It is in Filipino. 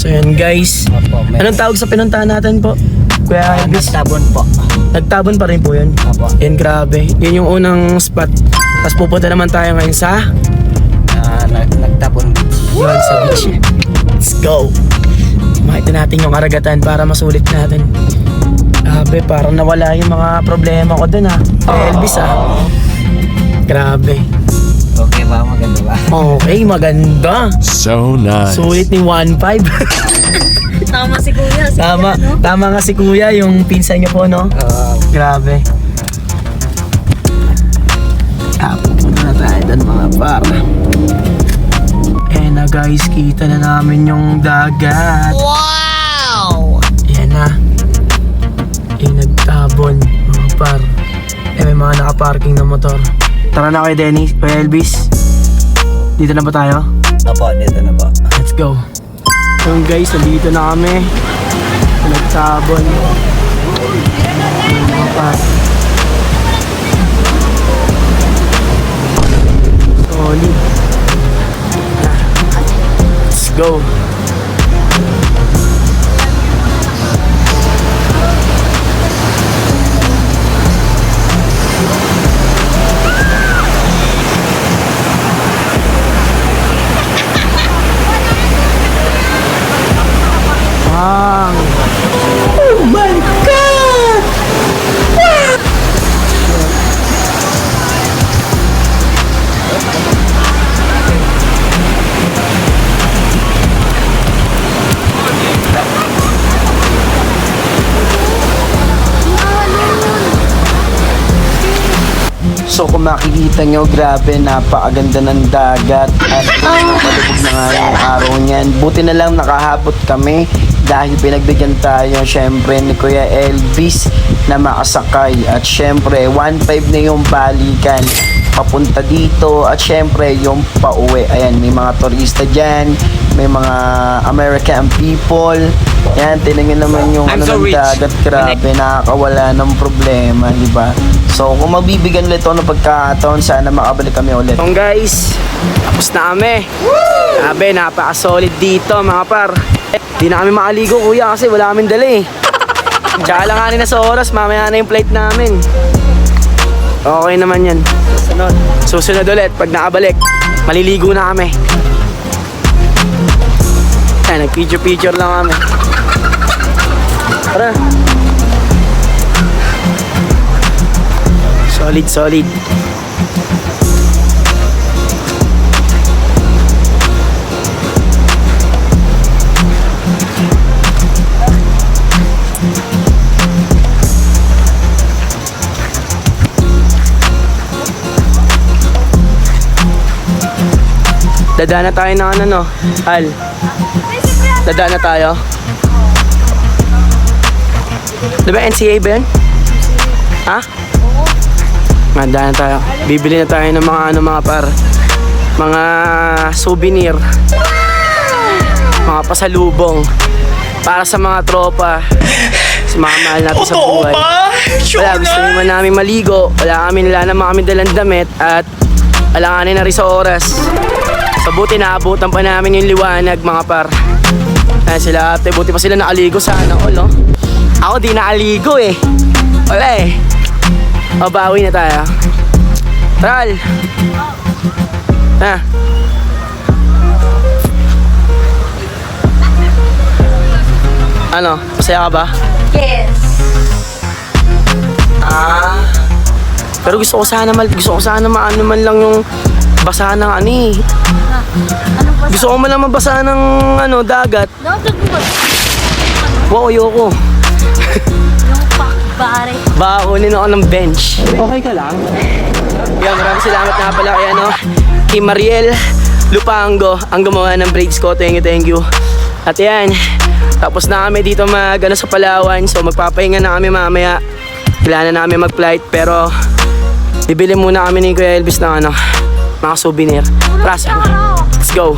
So yan guys. Opo, Anong tawag sa pinuntahan natin po? Kuya Elvis? Nagtabon po. Nagtabon pa rin po yun. Opo. Yan, grabe. Yun yung unang spot. Tapos pupunta naman tayo ngayon sa Nagtabon beach. yun, sa beach. Let's go. Makita natin yung karagatan para masulit natin. Grabe, parang nawala yung mga problema ko dun Elvis Grabe. Okay ba? Maganda ba? Okay, maganda. So nice. Sulit ni 1.5. Tama si Kuya. Tama, tama nga si Kuya, yung pinsan niyo po, no? Grabe. Pupunta na tayo doon mga par. Ayan na guys, kita na namin yung dagat. Wow! Ayan na. Nagtabon mga par. May mga nakaparking na motor. Tara na kayo Denny, Kuya Elvis. Dito na ba tayo? Opo, dito na po. Let's go. So guys, nandito na kami. Nagtabon. Mga par. Solid. Let's go. Oh my God! So kung makikita nyo, grabe, napakaganda ng dagat at malubog na nga yung araw niyan. Buti na lang nakahapot kami dahil pinagbigyan tayo syempre ni Kuya Elvis na makasakay. At syempre 1.5 na yung balikan papunta dito at syempre yung pauwi. Ayan, may mga turista dyan, may mga American people. Yan, tingnan naman yung ng dagat, grabe, nakakawala ng problema, di ba? So kung magbibigyan ulit ako ng pagkakataon, sana makabalik kami ulit. So guys, tapos na kami. Grabe, napaka-solid dito mga par. Di na kami makaligo kuya kasi wala kaming dala Tsaka lang na sa oras, mamaya na yung flight namin. Okay naman yan. Susunod ulit, pag nakabalik, maliligo na kami. Ayan, nag-picture lang kami. Tara. Solid, solid. Dadaan na tayo ng ano, no? Al. Dadaan na tayo. Diba NCA ba yun? Ha? Dadaan na tayo. Bibili na tayo ng mga ano, mga par. Mga souvenir. Mga pasalubong. Para sa mga tropa. Sa mga mahal natin sa buhay. Wala, gusto naman namin maligo. Wala naman kami dalang damit. At alanganin na rin sa oras. So buti naabutan pa namin yung liwanag mga par. Ayan sila ate, buti pa sila nakaligo sana all, no? Ako di nakaligo Wala O, bawi na tayo. Tral! Ha? Ano? Masaya ka ba? Yes! Pero gusto ko sana maano man lang yung basahan ng Ano ba? Gusto ko man lang mabasa ng dagat. Dagat mo ba? Wow, ayoko. Yung pakbare. Bakunin ako ng bench. Okay ka lang? Yan, maraming salamat na pala kay Mariel Lupango, ang gumawa ng braids ko. Thank you. At yan, tapos na kami dito sa Palawan. So magpapahinga na kami mamaya. Kailangan na namin mag-flight. Pero bibili muna kami ni Kuya Elvis ng mga souvenir. Let's go.